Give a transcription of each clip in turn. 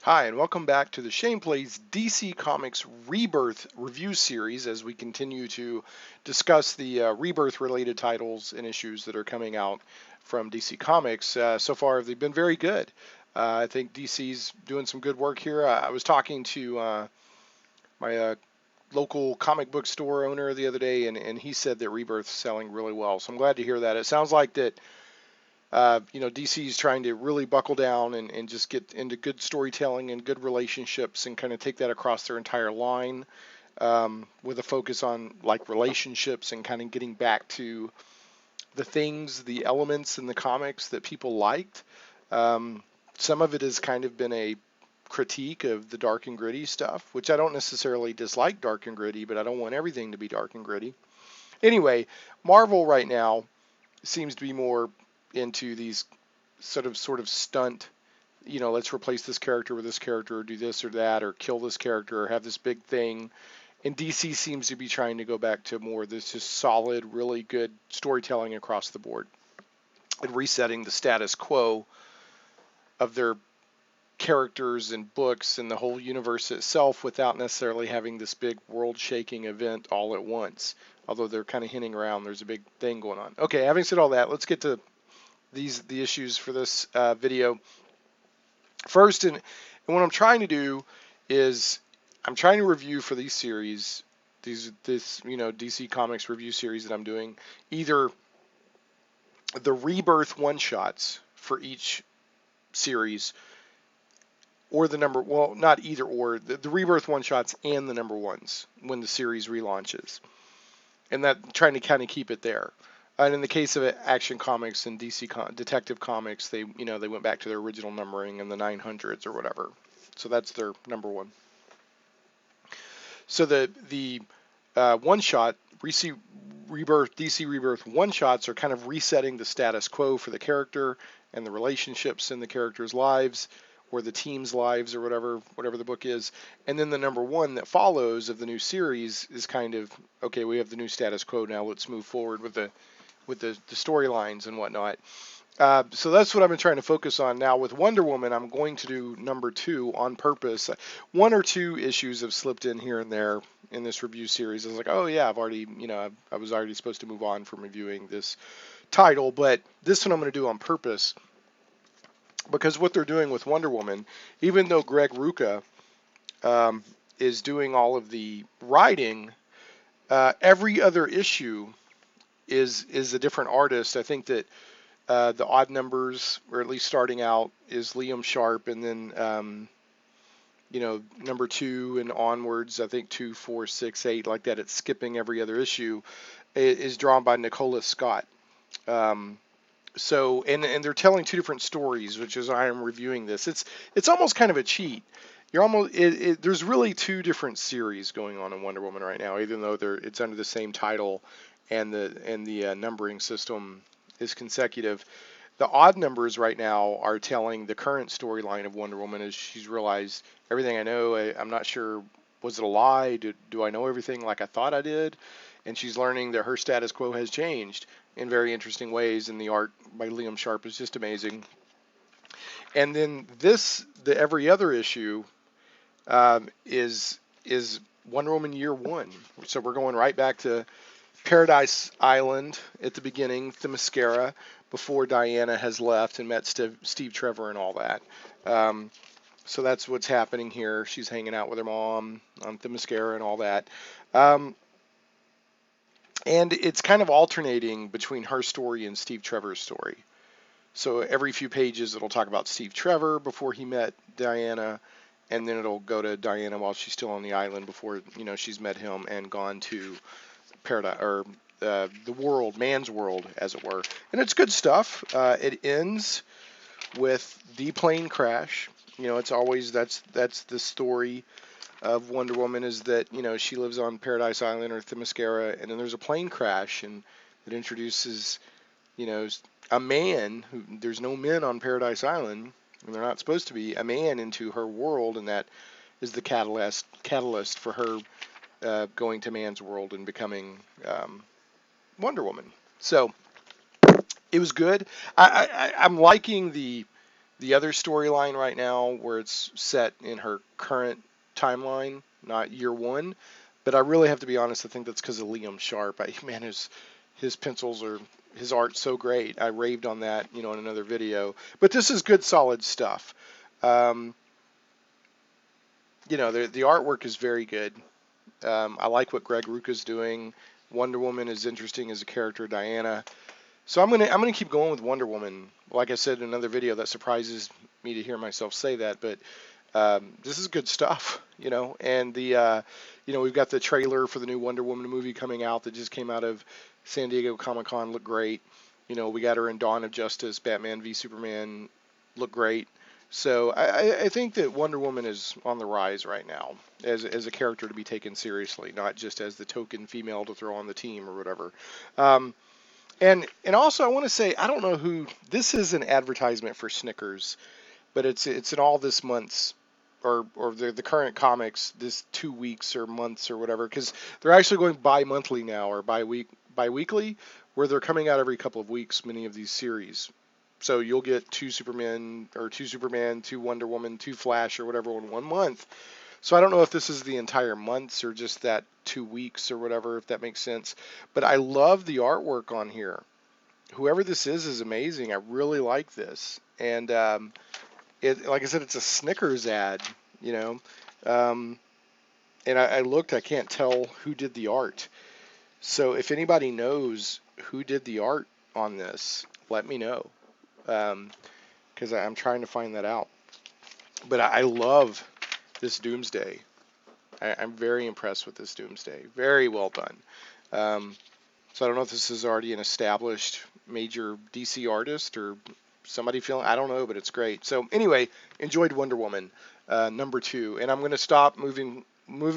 Hi, and welcome back to the Shane Plays DC Comics Rebirth review series as we continue to discuss the Rebirth related titles and issues that are coming out from DC Comics. So far, they've been very good. I think DC's doing some good work here. I was talking to my local comic book store owner the other day, and he said that Rebirth's selling really well. So I'm glad to hear that. It sounds like that DC is trying to really buckle down and just get into good storytelling and good relationships and kind of take that across their entire line with a focus on like relationships and kind of getting back to the things, the elements in the comics that people liked. Um, some of it has kind of been a critique of the dark and gritty stuff, which I don't necessarily dislike dark and gritty, but I don't want everything to be dark and gritty. Anyway, Marvel right now seems to be more into these sort of stunt, let's replace this character with this character or do this or that or kill this character or have this big thing. And DC seems to be trying to go back to more of this just solid, really good storytelling across the board and resetting the status quo of their characters and books and the whole universe itself without necessarily having this big world-shaking event all at once. Although they're kind of hinting around there's a big thing going on. Okay, having said all that, let's get to the issues for this video. First, and what I'm trying to do is I'm trying to review for these series, this DC Comics review series that I'm doing, either the Rebirth one-shots for each series or not either or, the Rebirth one-shots and the number ones when the series relaunches. And that trying to kind of keep it there. And in the case of Action Comics and DC Detective Comics, they went back to their original numbering in the 900s or whatever. So that's their number one. So the one shot DC Rebirth one shots are kind of resetting the status quo for the character and the relationships in the characters' lives or the team's lives or whatever the book is. And then the number one that follows of the new series is kind of, okay, we have the new status quo now. Let's move forward with the storylines and whatnot. So that's what I've been trying to focus on now. With Wonder Woman, I'm going to do number 2 on purpose. One or two issues have slipped in here and there in this review series. I was like, oh yeah, I was already supposed to move on from reviewing this title, but this one I'm going to do on purpose because what they're doing with Wonder Woman, even though Greg Rucka is doing all of the writing, every other issue is a different artist. I think that the odd numbers, or at least starting out, is Liam Sharp, and then number 2 and onwards, I think 2, 4, 6, 8, like that. It's skipping every other issue. Is drawn by Nicholas Scott. So they're telling two different stories, which is why I'm reviewing this. It's almost kind of a cheat. There's really two different series going on in Wonder Woman right now, even though it's under the same title and the numbering system is consecutive. The odd numbers right now are telling the current storyline of Wonder Woman as she's realized everything I know. I'm not sure, was it a lie? Do I know everything like I thought I did? And she's learning that her status quo has changed in very interesting ways, and the art by Liam Sharp is just amazing. And then the every other issue is Wonder Woman Year 1. So we're going right back to Paradise Island at the beginning, Themyscira, before Diana has left and met Steve Trevor and all that. So that's what's happening here. She's hanging out with her mom on Themyscira and all that. And it's kind of alternating between her story and Steve Trevor's story. So every few pages it'll talk about Steve Trevor before he met Diana, and then it'll go to Diana while she's still on the island before she's met him and gone to Paradise, or the world, man's world, as it were. And it's good stuff. It ends with the plane crash. It's always that's the story of Wonder Woman, is that she lives on Paradise Island or Themyscira, and then there's a plane crash, and it introduces a man who, there's no men on Paradise Island, and they're not supposed to be, a man into her world, and that is the catalyst for her going to man's world and becoming Wonder Woman. So it was good. I'm liking the the other storyline right now where it's set in her current timeline, not year one. But I really have to be honest. I think that's because of Liam Sharp. Man, his pencils are his art's so great. I raved on that, in another video. But this is good, solid stuff. Um, the artwork is very good. I like what Greg Rucka's doing. Wonder Woman is interesting as a character, Diana. So I'm gonna keep going with Wonder Woman. Like I said in another video, that surprises me to hear myself say that, but this is good stuff, And we've got the trailer for the new Wonder Woman movie coming out that just came out of San Diego Comic-Con. Looked great. We got her in Dawn of Justice, Batman v Superman. Looked great. So I think that Wonder Woman is on the rise right now as a character to be taken seriously, not just as the token female to throw on the team or whatever. Um, and also I want to say, I don't know who this is, an advertisement for Snickers, but it's in all this month's or the current comics this 2 weeks or months or whatever, because they're actually going bi-monthly now, or bi-weekly, where they're coming out every couple of weeks, many of these series. So you'll get two Superman, two Wonder Woman, two Flash, or whatever in 1 month. So I don't know if this is the entire months or just that 2 weeks or whatever, if that makes sense. But I love the artwork on here. Whoever this is amazing. I really like this. And like I said, it's a Snickers ad, you know. Um, and I looked, I can't tell who did the art. So if anybody knows who did the art on this, let me know. Because I'm trying to find that out. But I love this Doomsday. I'm very impressed with this Doomsday. Very well done. So I don't know if this is already an established major DC artist or somebody feeling, I don't know, but it's great. So anyway, enjoyed Wonder Woman #2, and I'm going to stop moving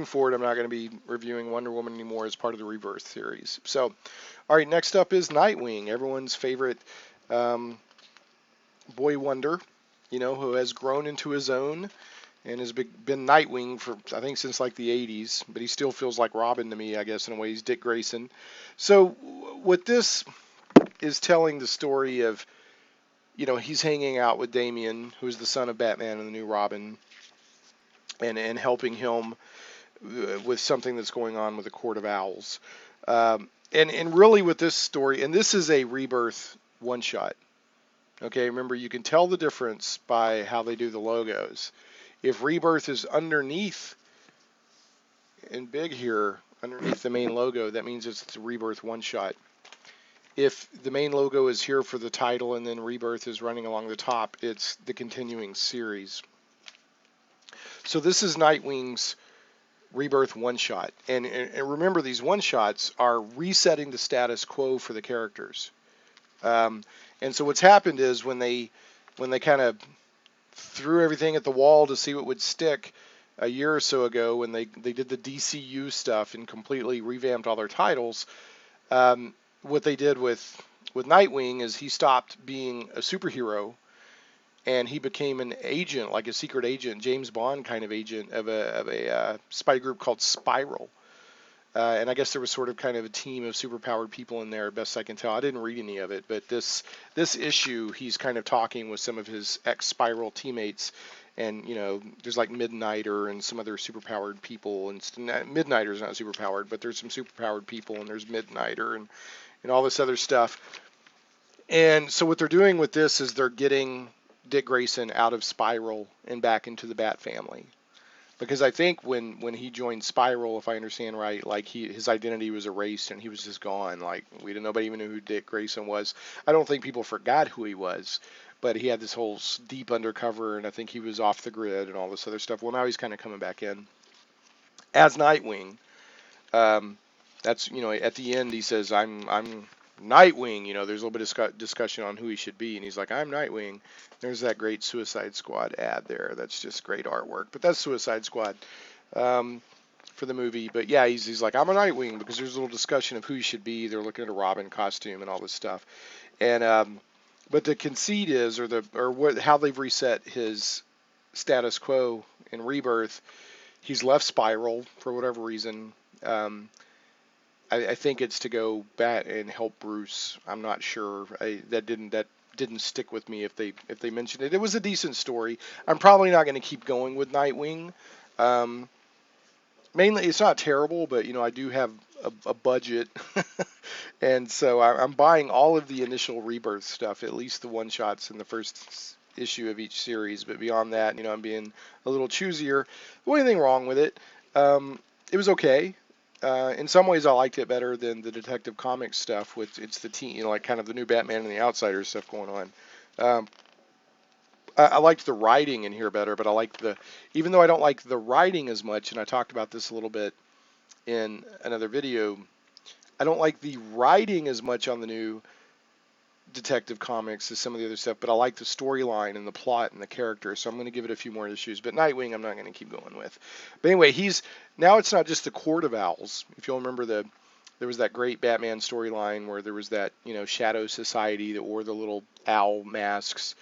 forward. I'm not going to be reviewing Wonder Woman anymore as part of the Rebirth series. So, all right, next up is Nightwing, everyone's favorite boy wonder, who has grown into his own and has been Nightwing for, I think, since like the 80s, but he still feels like Robin to me, I guess, in a way. He's Dick Grayson. So what this is telling the story of, he's hanging out with Damian, who's the son of Batman and the new Robin, and helping him with something that's going on with the Court of Owls. And really with this story, and this is a Rebirth one-shot. Okay, remember, you can tell the difference by how they do the logos. If Rebirth is underneath, in big here, underneath the main logo, that means it's the Rebirth one-shot. If the main logo is here for the title and then Rebirth is running along the top, it's the continuing series. So this is Nightwing's Rebirth one-shot. And remember, these one-shots are resetting the status quo for the characters. And so what's happened is when they kind of threw everything at the wall to see what would stick a year or so ago, when they did the DCU stuff and completely revamped all their titles, what they did with Nightwing is he stopped being a superhero and he became an agent, like a secret agent, James Bond kind of agent of a spy group called Spiral. And I guess there was sort of kind of a team of superpowered people in there, best I can tell. I didn't read any of it, but this issue, he's kind of talking with some of his ex-Spiral teammates, and there's like Midnighter and some other superpowered people, and Midnighter's not superpowered, but there's some superpowered people, and there's Midnighter and all this other stuff. And so what they're doing with this is they're getting Dick Grayson out of Spiral and back into the Bat family. Because I think when he joined Spiral, if I understand right, like his identity was erased and he was just gone. Like nobody even knew who Dick Grayson was. I don't think people forgot who he was, but he had this whole deep undercover, and I think he was off the grid and all this other stuff. Well, now he's kind of coming back in as Nightwing. That's at the end he says, I'm Nightwing. There's a little bit of discussion on who he should be, and he's like, I'm Nightwing. There's that great Suicide Squad ad there. That's just great artwork. But that's Suicide Squad for the movie. But yeah, he's like, I'm a Nightwing, because there's a little discussion of who he should be. They're looking at a Robin costume and all this stuff. And but the conceit is, how they've reset his status quo in Rebirth. He's left Spiral for whatever reason. I think it's to go back and help Bruce. I'm not sure. That didn't stick with me if they mentioned it. It was a decent story. I'm probably not going to keep going with Nightwing. Um, Mainly, it's not terrible, but I do have a budget, and so I'm buying all of the initial Rebirth stuff, at least the one shots in the first issue of each series. But beyond that, I'm being a little choosier. The only thing wrong with it, it was okay. In some ways, I liked it better than the Detective Comics stuff, with it's the team, like kind of the new Batman and the Outsiders stuff going on. Um, I liked the writing in here better, but even though I don't like the writing as much, and I talked about this a little bit in another video, I don't like the writing as much on the new Detective Comics as some of the other stuff, but I like the storyline and the plot and the characters, so I'm going to give it a few more issues. But Nightwing, I'm not going to keep going with. But anyway, now it's not just the Court of Owls. If you'll remember, there was that great Batman storyline where there was that Shadow Society that wore the little owl masks.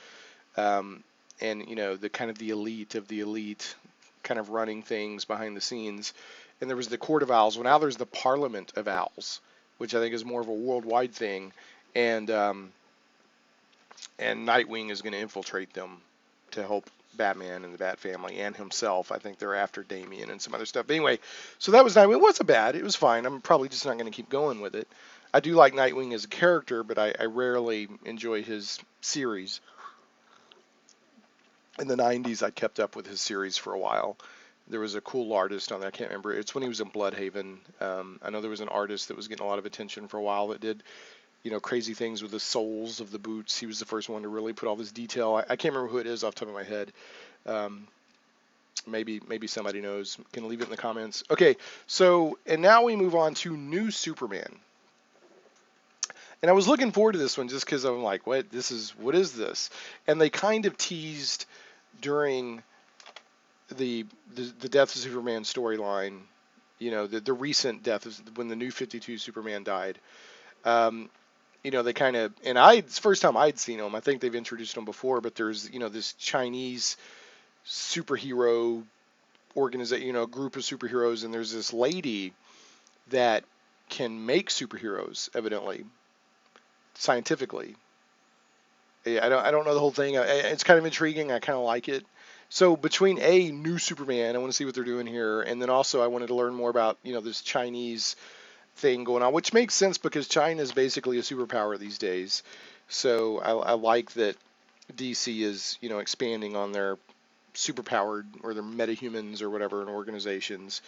And the kind of the elite of the elite kind of running things behind the scenes. And there was the Court of Owls. Well, now there's the Parliament of Owls, which I think is more of a worldwide thing. And Nightwing is going to infiltrate them to help Batman and the Bat family and himself. I think they're after Damian and some other stuff. But anyway, so that was Nightwing. It wasn't bad. It was fine. I'm probably just not going to keep going with it. I do like Nightwing as a character, but I rarely enjoy his series. In the 90s, I kept up with his series for a while. There was a cool artist on there. I can't remember. It's when he was in Bloodhaven. I know there was an artist that was getting a lot of attention for a while that did, crazy things with the soles of the boots. He was the first one to really put all this detail. I can't remember who it is off the top of my head. Maybe somebody knows. Can leave it in the comments. Okay, so, and now we move on to New Superman. And I was looking forward to this one just because I'm like, what is this? And they kind of teased during the Death of Superman storyline, the recent death is when the New 52 Superman died. They kind of, and it's the first time I'd seen them. I think they've introduced them before, but there's this Chinese superhero organization, group of superheroes, and there's this lady that can make superheroes, evidently, scientifically. I don't know the whole thing. It's kind of intriguing. I kind of like it. So between New Superman, I want to see what they're doing here, and then also I wanted to learn more about this Chinese thing going on, which makes sense because China is basically a superpower these days. So I like that DC is expanding on their superpowered or their metahumans or whatever in organizations.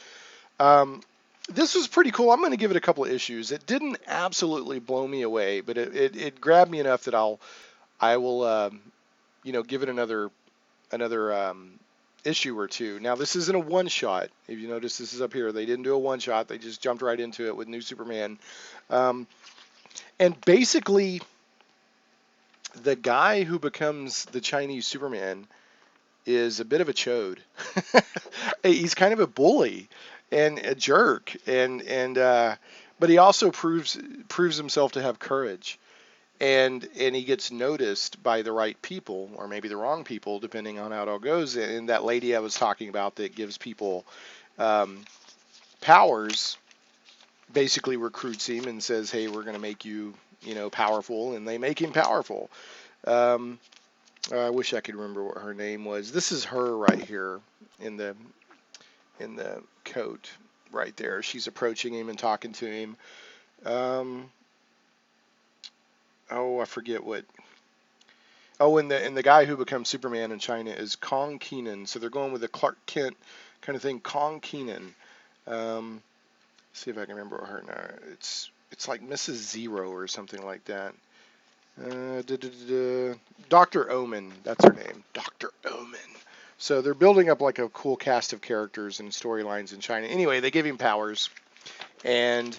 This was pretty cool. I'm going to give it a couple of issues. It didn't absolutely blow me away, but it grabbed me enough that I will give it another issue or two. Now this isn't a one shot. If you notice, this is up here. They didn't do a one shot. They just jumped right into it with New Superman. And basically, the guy who becomes the Chinese Superman is a bit of a chode. He's kind of a bully and a jerk, but he also proves himself to have courage, and he gets noticed by the right people or maybe the wrong people, depending on how it all goes. And that lady I was talking about that gives people powers basically recruits him and says, "Hey, we're going to make you, powerful," and they make him powerful. I wish I could remember what her name was. This is her right here in the coat right there. She's approaching him and talking to him. I forget what. Oh, and the guy who becomes Superman in China is Kong Kenan. So they're going with the Clark Kent kind of thing. Kong Kenan. See if I can remember her now. It's like Mrs. Zero or something like that. Dr. Omen, that's her name. Dr. Omen. So they're building up like a cool cast of characters and storylines in China. Anyway, they give him powers, and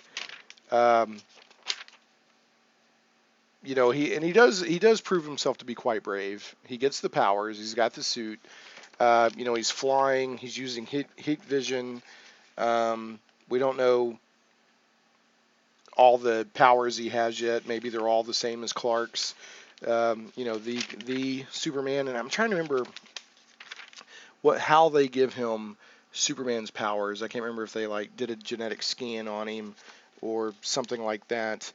he does prove himself to be quite brave. He gets the powers. He's got the suit. He's flying. He's using heat vision. We don't know all the powers he has yet. Maybe they're all the same as Clark's. The Superman, and I'm trying to remember how they give him Superman's powers. I can't remember if they did a genetic scan on him or something like that.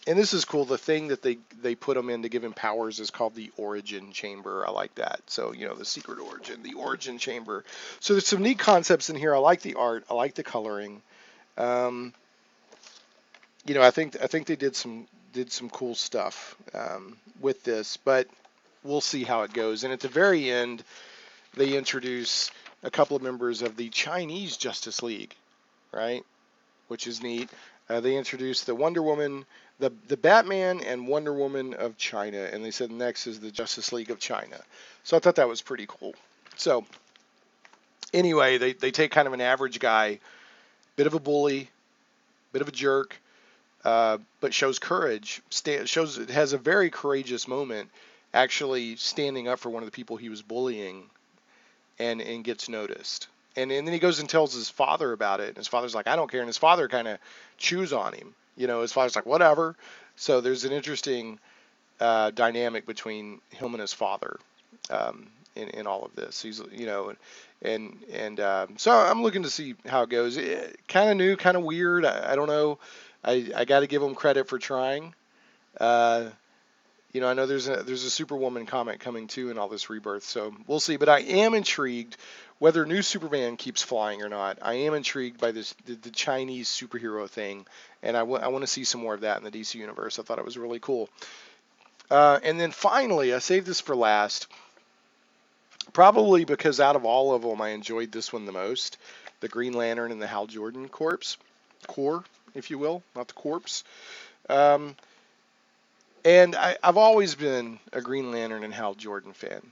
And this is cool. The thing that they put him in to give him powers is called the Origin Chamber. I like that. So, the secret origin, the Origin Chamber. So there's some neat concepts in here. I like the art. I like the coloring. Um, I think they did some cool stuff with this, but we'll see how it goes. And at the very end, they introduce a couple of members of the Chinese Justice League, right? Which is neat. They introduced the Wonder Woman, the Batman and Wonder Woman of China, and they said next is the Justice League of China. So I thought that was pretty cool. So anyway, they take kind of an average guy, bit of a bully, bit of a jerk, but shows courage. Has a very courageous moment, actually standing up for one of the people he was bullying, and gets noticed. And then he goes and tells his father about it. And his father's like, I don't care. And his father kind of chews on him. His father's like, whatever. So there's an interesting dynamic between him and his father in all of this. He's, so I'm looking to see how it goes. Kind of new, kind of weird. I don't know. I got to give him credit for trying. I know there's a Superwoman comic coming too in all this Rebirth, so we'll see. But I am intrigued whether new Superman keeps flying or not. I am intrigued by the Chinese superhero thing, and I want to see some more of that in the DC universe. I thought it was really cool. And then finally, I saved this for last, probably because out of all of them, I enjoyed this one the most: the Green Lantern and the Hal Jordan core, if you will, not the corpse. And I've always been a Green Lantern and Hal Jordan fan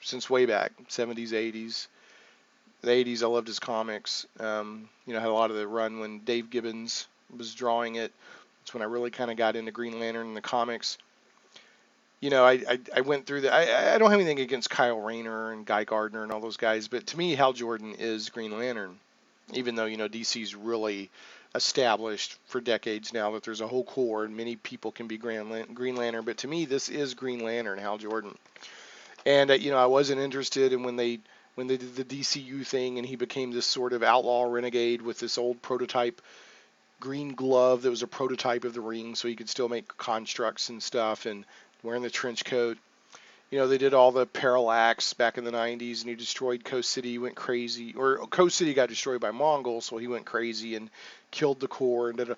since way back, 70s, 80s. The 80s, I loved his comics. Had a lot of the run when Dave Gibbons was drawing it. That's when I really kind of got into Green Lantern and the comics. I went through I don't have anything against Kyle Rayner and Guy Gardner and all those guys, but to me, Hal Jordan is Green Lantern. Even though, DC's really established for decades now that there's a whole core and many people can be Green Lantern, but to me this is Green Lantern, Hal Jordan. And I wasn't interested in when they did the DCU thing and he became this sort of outlaw renegade with this old prototype green glove that was a prototype of the ring, so he could still make constructs and stuff, and wearing the trench coat. They did all the parallax back in the 90s, and he destroyed Coast City, went crazy. Or Coast City got destroyed by Mongols, so he went crazy and killed the core. And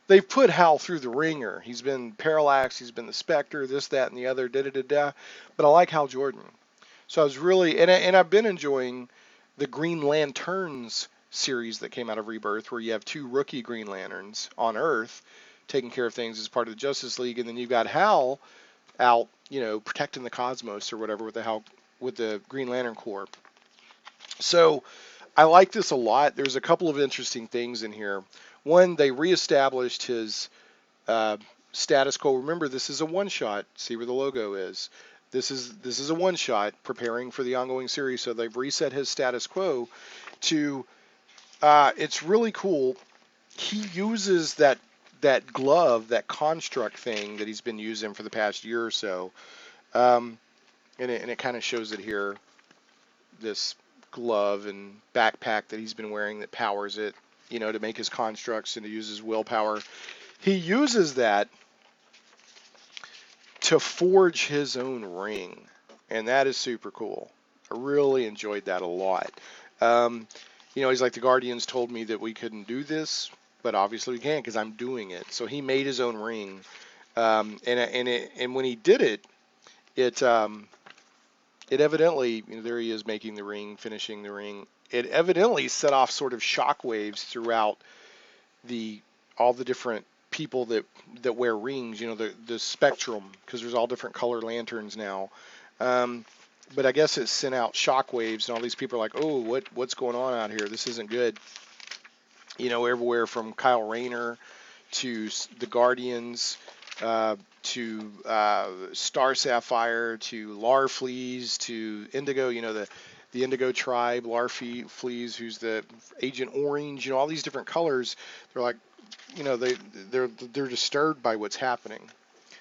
they've put Hal through the ringer. He's been Parallax, he's been the Spectre, this, that, and the other, da-da-da-da. But I like Hal Jordan. So I was really, and I've been enjoying the Green Lanterns series that came out of Rebirth, where you have two rookie Green Lanterns on Earth taking care of things as part of the Justice League, and then you've got Hal out, protecting the cosmos or whatever with the Green Lantern Corps. So I like this a lot. There's a couple of interesting things in here. One, they reestablished his status quo. Remember, this is a one-shot. See where the logo is. This is a one-shot preparing for the ongoing series. So they've reset his status quo to. It's really cool. He uses that glove, that construct thing that he's been using for the past year or so, and it kind of shows it here. This glove and backpack that he's been wearing that powers it, to make his constructs and to use his willpower. He uses that to forge his own ring, and that is super cool. I really enjoyed that a lot. He's like, the Guardians told me that we couldn't do this, but obviously we can because I'm doing it. So he made his own ring, and when he did it, it evidently, there he is making the ring, finishing the ring. It evidently set off sort of shockwaves throughout all the different people that wear rings. The spectrum, because there's all different color lanterns now. But I guess it sent out shockwaves, and all these people are like, oh, what's going on out here? This isn't good. Everywhere from Kyle Rayner to the Guardians, to Star Sapphire, to Larfleeze, to Indigo, the Indigo tribe, Larfleeze, who's the Agent Orange, all these different colors. They're like, they're disturbed by what's happening.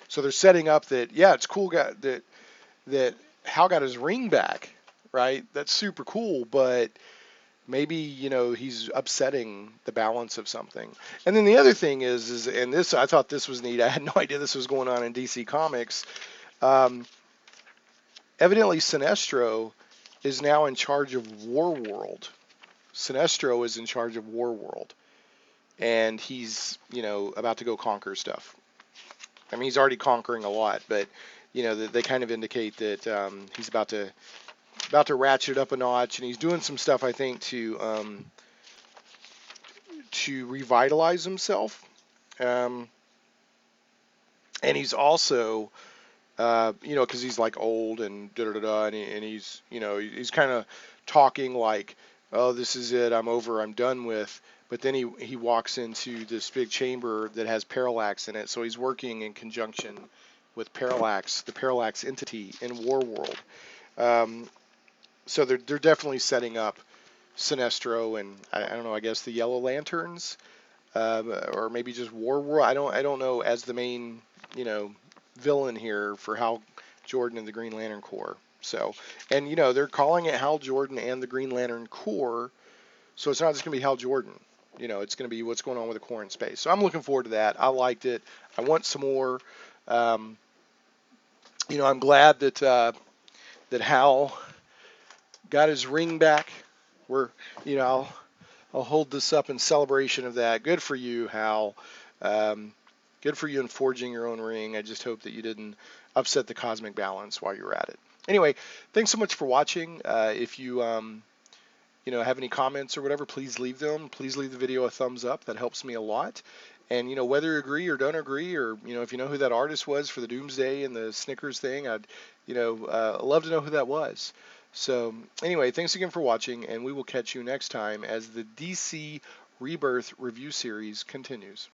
So they're setting up that, yeah, it's cool that Hal got his ring back, right? That's super cool, but maybe, you know, he's upsetting the balance of something. And then the other thing is and this, I thought this was neat. I had no idea this was going on in DC Comics. Um, Evidently, Sinestro is now in charge of Warworld. Sinestro is in charge of Warworld, and he's, you know, about to go conquer stuff. I mean, he's already conquering a lot, but you know, they kind of indicate that he's about to ratchet up a notch, and he's doing some stuff, I think, to revitalize himself. Um, and he's also, you know, because he's like old and da da da, and he's, you know, he's kind of talking like, oh, this is it, I'm over, I'm done with. But then he walks into this big chamber that has Parallax in it, so he's working in conjunction with Parallax, the Parallax entity in Warworld. Um, so they're definitely setting up Sinestro and I don't know, I guess the Yellow Lanterns, or maybe just Warworld. I don't know, as the main, you know, villain here for Hal Jordan and the Green Lantern Corps. So, and you know, they're calling it Hal Jordan and the Green Lantern Corps, so it's not just gonna be Hal Jordan. You know, it's gonna be what's going on with the Corps in space. So I'm looking forward to that. I liked it. I want some more. Um, you know, I'm glad that Hal got his ring back. We're, you know, I'll hold this up in celebration of that. Good for you, Hal. Um, Good for you in forging your own ring. I just hope that you didn't upset the cosmic balance while you were at it. Anyway, thanks so much for watching. If you you know, have any comments or whatever, please leave them. Please leave the video a thumbs up. That helps me a lot. And you know, whether you agree or don't agree, or you know, if you know who that artist was for the Doomsday and the Snickers thing, I'd, you know, love to know who that was. So anyway, thanks again for watching, and we will catch you next time as the DC Rebirth review series continues.